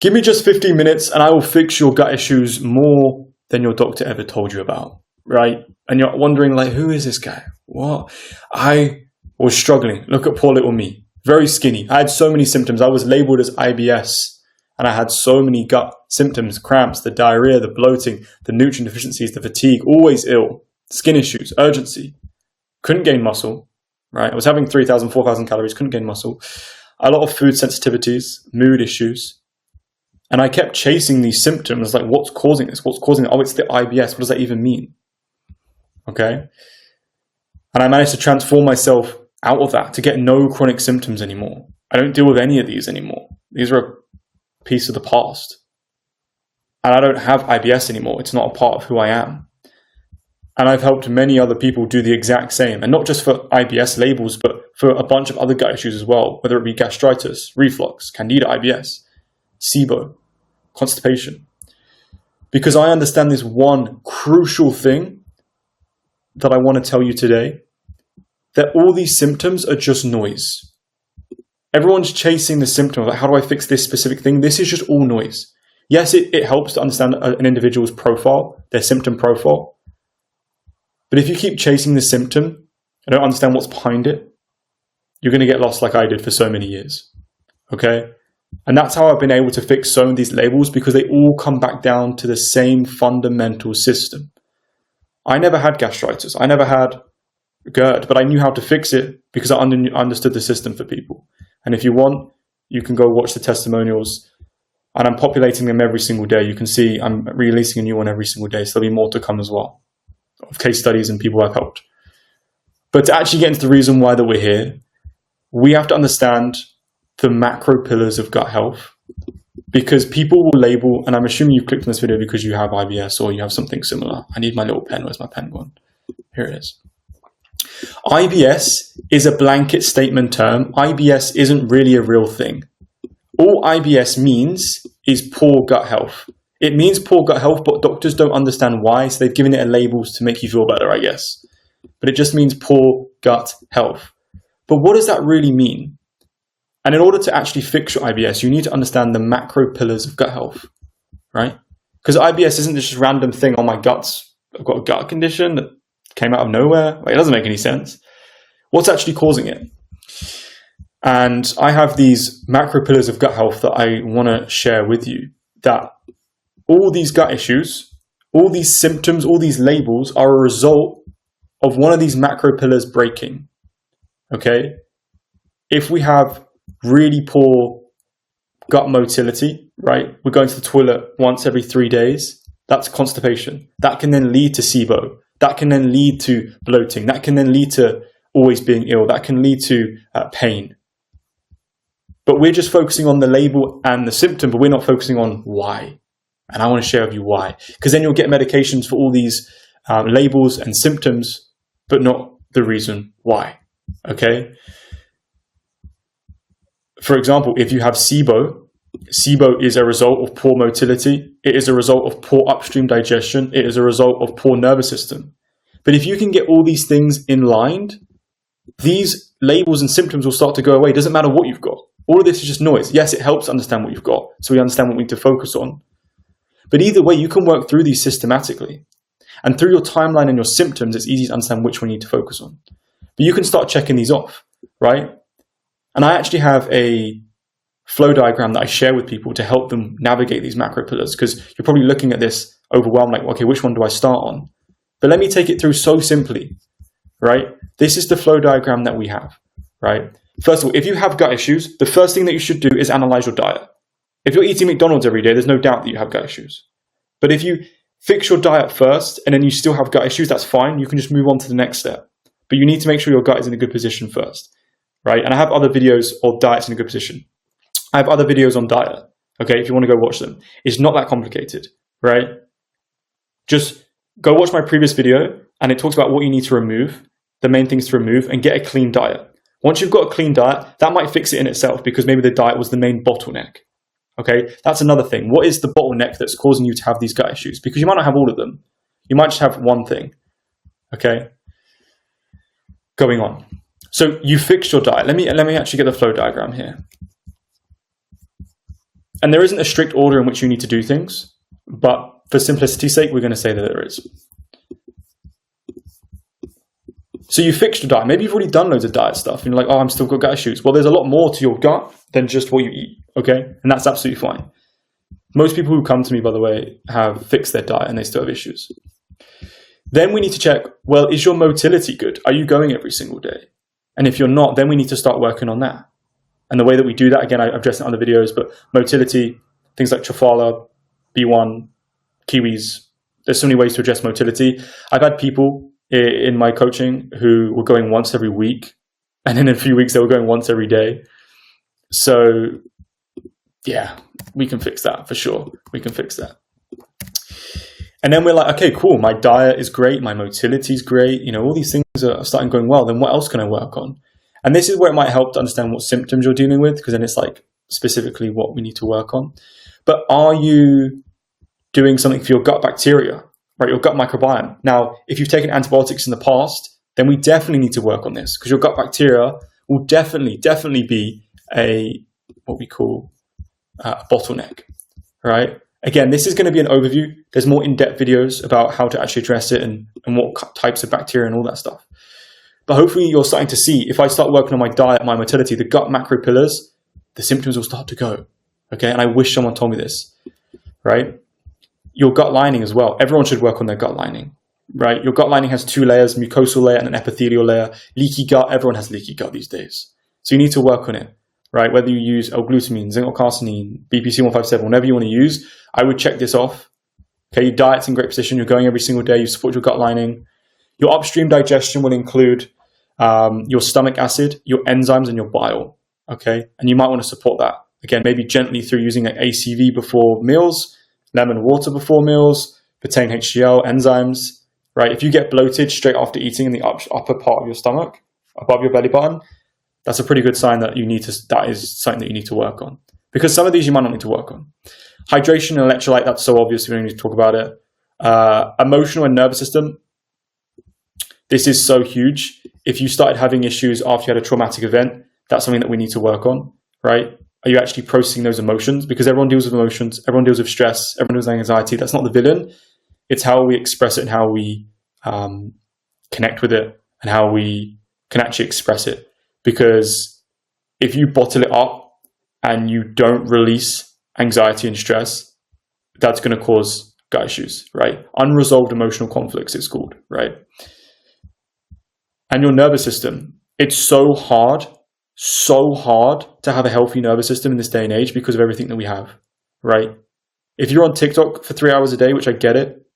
Give me just 15 minutes and I will fix your gut issues more than your doctor ever told you about, right? And you're wondering, like, who is this guy? What? I was struggling. Look at poor little me. Very skinny. I had so many symptoms. I was labeled as IBS and I had so many gut symptoms, cramps, the diarrhea, the bloating, the nutrient deficiencies, the fatigue, always ill, skin issues, urgency. Couldn't gain muscle, right? I was having 3,000, 4,000 calories, couldn't gain muscle. A lot of food sensitivities, mood issues. And I kept chasing these symptoms, like, what's causing this? What's causing it? Oh, it's the IBS. What does that even mean? Okay. And I managed to transform myself out of that to get no chronic symptoms anymore. I don't deal with any of these anymore. These are a piece of the past. And I don't have IBS anymore. It's not a part of who I am. And I've helped many other people do the exact same. And not just for IBS labels, but for a bunch of other gut issues as well, whether it be gastritis, reflux, candida IBS, SIBO, constipation. Because I understand this one crucial thing that I want to tell you today, that all these symptoms are just noise. Everyone's chasing the symptom of, like, how do I fix this specific thing? This is just all noise. Yes, it helps to understand an individual's profile, their symptom profile. But if you keep chasing the symptom and don't understand what's behind it, you're going to get lost like I did for so many years. Okay? And that's how I've been able to fix some of these labels, because they all come back down to the same fundamental system. I never had gastritis. I never had GERD, but I knew how to fix it because I understood the system for people. And if you want, you can go watch the testimonials, and I'm populating them every single day. You can see I'm releasing a new one every single day, so there'll be more to come as well, of case studies and people I've helped. But to actually get into the reason why that we're here, we have to understand the macro pillars of gut health, because people will label, and I'm assuming you've clicked on this video because you have IBS or you have something similar. I need my little pen. Where's my pen gone? Here it is. IBS is a blanket statement term. IBS isn't really a real thing. All IBS means is poor gut health. It means poor gut health, but doctors don't understand why, so they've given it a labels to make you feel better, I guess. But it just means poor gut health. But what does that really mean? And in order to actually fix your IBS, you need to understand the macro pillars of gut health, right? Because IBS isn't just a random thing. Oh, my guts, I've got a gut condition that came out of nowhere. Like, it doesn't make any sense. What's actually causing it? And I have these macro pillars of gut health that I want to share with you, that all these gut issues, all these symptoms, all these labels are a result of one of these macro pillars breaking, okay? If we have really poor gut motility, right? We're going to the toilet once every 3 days. That's constipation. That can then lead to SIBO. That can then lead to bloating. That can then lead to always being ill. That can lead to pain. But we're just focusing on the label and the symptom, but we're not focusing on why. And I want to share with you why. Because then you'll get medications for all these labels and symptoms, but not the reason why. Okay? For example, if you have SIBO, SIBO is a result of poor motility. It is a result of poor upstream digestion. It is a result of poor nervous system. But if you can get all these things in line, these labels and symptoms will start to go away. It doesn't matter what you've got. All of this is just noise. Yes, it helps understand what you've got, so we understand what we need to focus on. But either way, you can work through these systematically. And through your timeline and your symptoms, it's easy to understand which one you need to focus on. But you can start checking these off, right? And I actually have a flow diagram that I share with people to help them navigate these macro pillars, because you're probably looking at this overwhelmed, like, okay, which one do I start on? But let me take it through so simply, right? This is the flow diagram that we have, right? First of all, if you have gut issues, the first thing that you should do is analyze your diet. If you're eating McDonald's every day, there's no doubt that you have gut issues. But if you fix your diet first and then you still have gut issues, that's fine. You can just move on to the next step. But you need to make sure your gut is in a good position first, right? And I have other videos of diets in a good position. I have other videos on diet, okay, if you want to go watch them. It's not that complicated, right? Just go watch my previous video and it talks about what you need to remove, the main things to remove, and get a clean diet. Once you've got a clean diet, that might fix it in itself because maybe the diet was the main bottleneck. Okay, that's another thing. What is the bottleneck that's causing you to have these gut issues? Because you might not have all of them. You might just have one thing. Okay, going on. So you fixed your diet. Let me actually get the flow diagram here. And there isn't a strict order in which you need to do things, but for simplicity's sake, we're going to say that there is. So you fixed your diet. Maybe you've already done loads of diet stuff and you're like, oh, I'm still got gut issues. Well, there's a lot more to your gut than just what you eat, okay? And that's absolutely fine. Most people who come to me, by the way, have fixed their diet and they still have issues. Then we need to check, well, is your motility good? Are you going every single day? And if you're not, then we need to start working on that. And the way that we do that, again, I've addressed it in other videos, but motility, things like Trafala, B1, Kiwis, there's so many ways to address motility. I've had people in my coaching who were going once every week, and in a few weeks they were going once every day. So yeah, we can fix that for sure. We can fix that. And then we're like, okay, cool. My diet is great. My motility is great. You know, all these things are starting going well. Then what else can I work on? And this is where it might help to understand what symptoms you're dealing with, because then it's like specifically what we need to work on. But are you doing something for your gut bacteria, right? Your gut microbiome. Now, if you've taken antibiotics in the past, then we definitely need to work on this, because your gut bacteria will definitely be what we call a bottleneck, right? Again, this is going to be an overview. There's more in-depth videos about how to actually address it and what types of bacteria and all that stuff. But hopefully you're starting to see, if I start working on my diet, my motility, the gut macro pillars, the symptoms will start to go, okay? And I wish someone told me this, right? Your gut lining as well. Everyone should work on their gut lining, right? Your gut lining has two layers, mucosal layer and an epithelial layer. Leaky gut, everyone has leaky gut these days. So you need to work on it, right? Whether you use L-glutamine, zinc carcinine, BPC-157, whatever you want to use, I would check this off. Okay, your diet's in great position. You're going every single day. You support your gut lining. Your upstream digestion will include your stomach acid, your enzymes, and your bile. Okay, and you might want to support that. Again, maybe gently through using an ACV before meals, lemon water before meals, betaine HCl, enzymes, right? If you get bloated straight after eating in the upper part of your stomach, above your belly button, that's a pretty good sign that that is something that you need to work on. Because some of these you might not need to work on. Hydration and electrolyte, that's so obvious, we don't need to talk about it. Emotional and nervous system, this is so huge. If you started having issues after you had a traumatic event, that's something that we need to work on, right? Are you actually processing those emotions? Because everyone deals with emotions, everyone deals with stress, everyone deals with anxiety. That's not the villain. It's how we express it and how we connect with it and how we can actually express it. Because if you bottle it up and you don't release anxiety and stress, that's going to cause gut issues, right? Unresolved emotional conflicts, it's called, right? And your nervous system, it's so hard to have a healthy nervous system in this day and age because of everything that we have, right? If you're on TikTok for 3 hours a day, which I get it,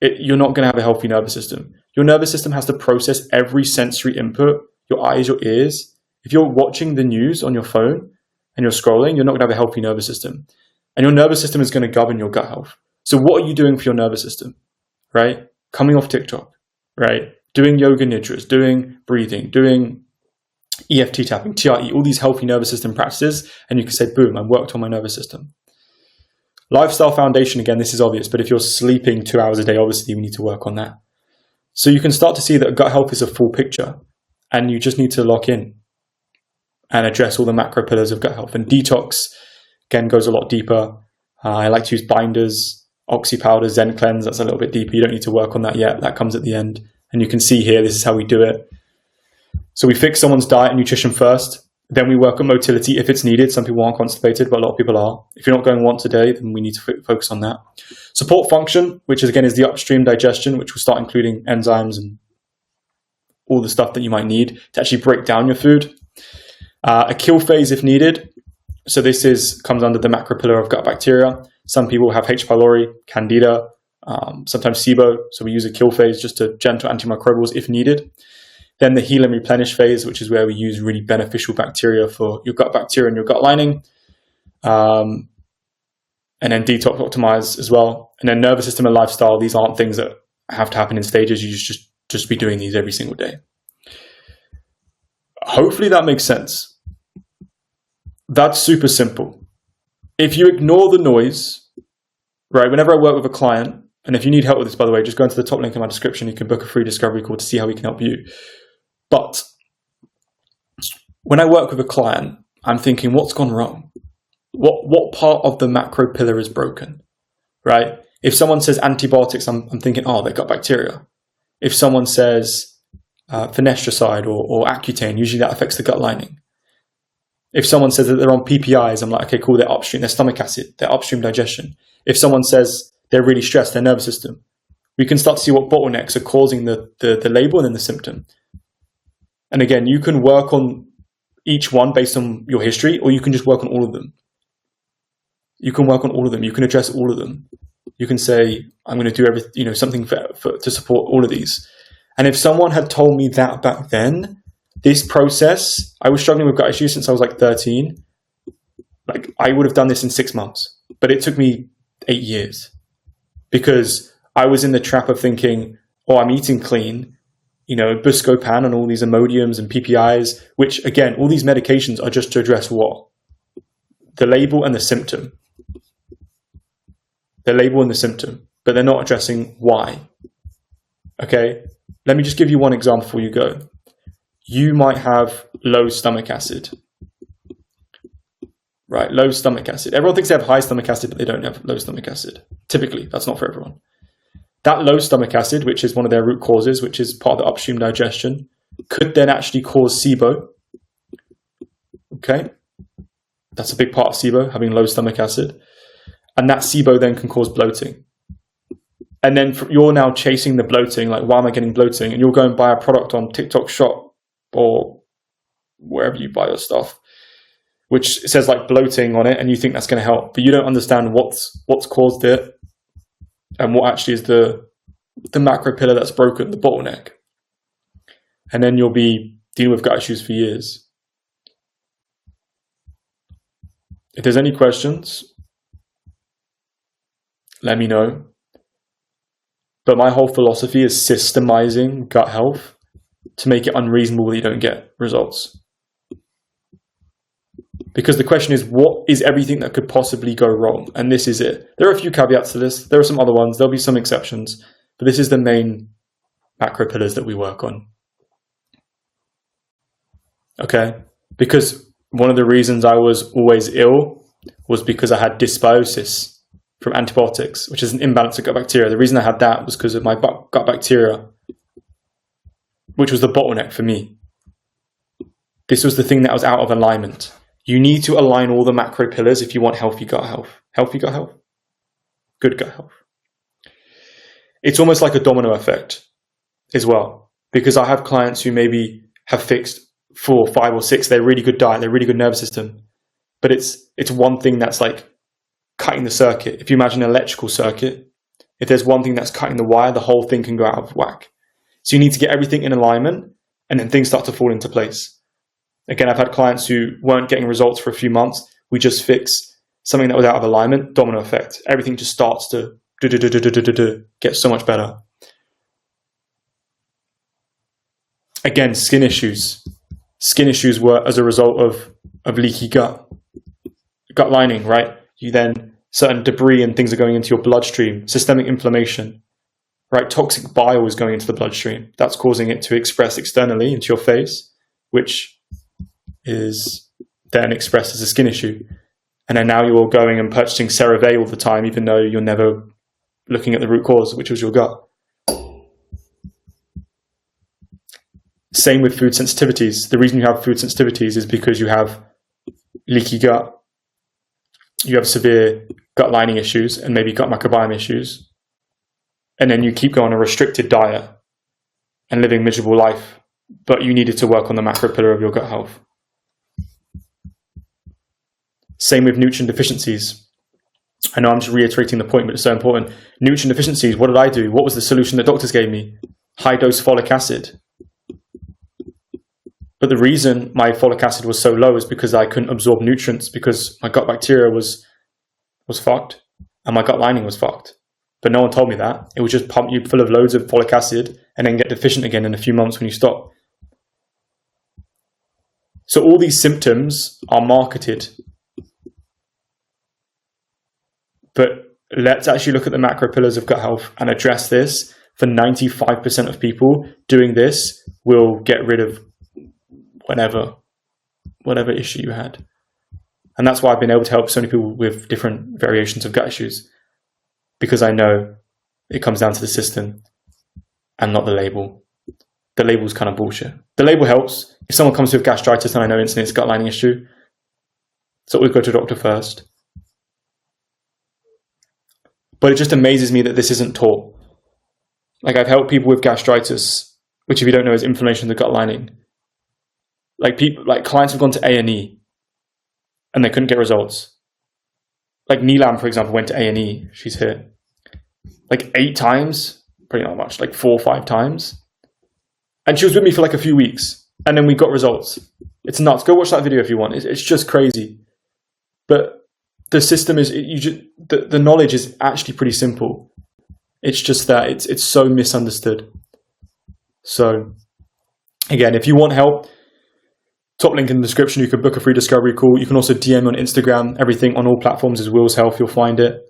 you're not going to have a healthy nervous system. Your nervous system has to process every sensory input, your eyes, your ears. If you're watching the news on your phone and you're scrolling, you're not going to have a healthy nervous system. And your nervous system is going to govern your gut health. So what are you doing for your nervous system, right? Coming off TikTok, right? Doing yoga nidras, doing breathing, doing EFT tapping, TRE, all these healthy nervous system practices. And you can say, boom, I worked on my nervous system. Lifestyle foundation, again, this is obvious, but if you're sleeping 2 hours a day, obviously we need to work on that. So you can start to see that gut health is a full picture and you just need to lock in and address all the macro pillars of gut health. And detox, again, goes a lot deeper. I like to use binders, oxy powder, Zen cleanse. That's a little bit deeper. You don't need to work on that yet. That comes at the end. And you can see here, this is how we do it. So we fix someone's diet and nutrition first. Then we work on motility if it's needed. Some people aren't constipated, but a lot of people are. If you're not going once a day, then we need to focus on that. Support function, which is, again, is the upstream digestion, which will start including enzymes and all the stuff that you might need to actually break down your food. A kill phase if needed. So this comes under the macro pillar of gut bacteria. Some people have H. pylori, candida, sometimes SIBO. So we use a kill phase just to gentle antimicrobials if needed. Then the heal and replenish phase, which is where we use really beneficial bacteria for your gut bacteria and your gut lining. And then detox optimize as well. And then nervous system and lifestyle. These aren't things that have to happen in stages. You just be doing these every single day. Hopefully that makes sense. That's super simple. If you ignore the noise, right, whenever I work with a client, and if you need help with this, by the way, just go into the top link in my description. You can book a free discovery call to see how we can help you. But when I work with a client, I'm thinking, what's gone wrong? What part of the macro pillar is broken, right? If someone says antibiotics, I'm thinking, oh, they've got bacteria. If someone says finasteride or Accutane, usually that affects the gut lining. If someone says that they're on PPIs, I'm like, okay, cool, they're upstream, their stomach acid, their upstream digestion. If someone says they're really stressed, their nervous system, we can start to see what bottlenecks are causing the label and then the symptom. And again, you can work on each one based on your history, or you can just work on all of them. You can work on all of them. You can address all of them. You can say, I'm going to do everything, something to support all of these. And if someone had told me that back then, this process, I was struggling with gut issues since I was like 13. Like, I would have done this in 6 months, but it took me 8 years because I was in the trap of thinking, oh, I'm eating clean, Buscopan and all these Imodiums and PPIs, which again, all these medications are just to address what? The label and the symptom. The label and the symptom, but they're not addressing why. Okay, let me just give you one example before you go. You might have low stomach acid. Right, low stomach acid. Everyone thinks they have high stomach acid, but they don't have low stomach acid. Typically, that's not for everyone. That low stomach acid, which is one of their root causes, which is part of the upstream digestion, could then actually cause SIBO. Okay, that's a big part of SIBO, having low stomach acid. And that SIBO then can cause bloating. And then you're now chasing the bloating, like, why am I getting bloating? And you'll go and buy a product on TikTok Shop or wherever you buy your stuff, which says like bloating on it, and you think that's going to help, but you don't understand what's caused it and what actually is the macro pillar that's broken, the bottleneck. And then you'll be dealing with gut issues for years. If there's any questions, let me know. But my whole philosophy is systemizing gut health to make it unreasonable that you don't get results. Because the question is, what is everything that could possibly go wrong? And this is it. There are a few caveats to this. There are some other ones. There'll be some exceptions. But this is the main macro pillars that we work on. Okay? Because one of the reasons I was always ill was because I had dysbiosis from antibiotics, which is an imbalance of gut bacteria. The reason I had that was because of my gut bacteria, which was the bottleneck for me. This was the thing that was out of alignment. You need to align all the macro pillars if you want healthy gut health. Healthy gut health? Good gut health. It's almost like a domino effect as well, because I have clients who maybe have fixed 4, 5, or 6. They're really good diet, they're really good nervous system, but it's one thing that's like cutting the circuit. If you imagine an electrical circuit, if there's one thing that's cutting the wire, the whole thing can go out of whack. So you need to get everything in alignment, and then things start to fall into place. Again, I've had clients who weren't getting results for a few months. We just fix something that was out of alignment, domino effect. Everything just starts to get so much better. Again, skin issues. Skin issues were as a result of leaky gut lining, right? You then, certain debris and things are going into your bloodstream, systemic inflammation, right? Toxic bile is going into the bloodstream. That's causing it to express externally into your face, which is then expressed as a skin issue. And then now you're going and purchasing CeraVe all the time, even though you're never looking at the root cause, which was your gut. Same with food sensitivities. The reason you have food sensitivities is because you have leaky gut. You have severe gut lining issues and maybe gut microbiome issues. And then you keep going on a restricted diet and living a miserable life, but you needed to work on the macro pillar of your gut health. Same with nutrient deficiencies. I know I'm just reiterating the point, but it's so important. Nutrient deficiencies, what did I do? What was the solution that doctors gave me? High dose folic acid. But the reason my folic acid was so low is because I couldn't absorb nutrients, because my gut bacteria was fucked and my gut lining was fucked. But no one told me that. It would just pump you full of loads of folic acid and then get deficient again in a few months when you stop. So all these symptoms are marketed. But let's actually look at the macro pillars of gut health and address this. For 95% of people, doing this will get rid of whatever issue you had. And that's why I've been able to help so many people with different variations of gut issues, because I know it comes down to the system and not the label. The label's kind of bullshit. The label helps. If someone comes with gastritis and I know instantly it's a gut lining issue, so we go to a doctor first. But it just amazes me that this isn't taught. Like, I've helped people with gastritis, which if you don't know is inflammation of the gut lining. Like clients have gone to A&E and they couldn't get results. Like Neelam, for example, went to A&E. She's here. Like 8 times, probably not much, like 4 or 5 times. And she was with me for like a few weeks. And then we got results. It's nuts. Go watch that video if you want. It's just crazy. But the system is, the knowledge is actually pretty simple. It's just that it's so misunderstood. So again, if you want help, top link in the description. You can book a free discovery call. You can also DM on Instagram. Everything on all platforms is Will's Health. You'll find it.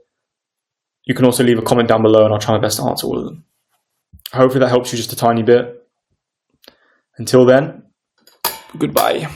You can also leave a comment down below and I'll try my best to answer all of them. Hopefully that helps you just a tiny bit. Until then, goodbye.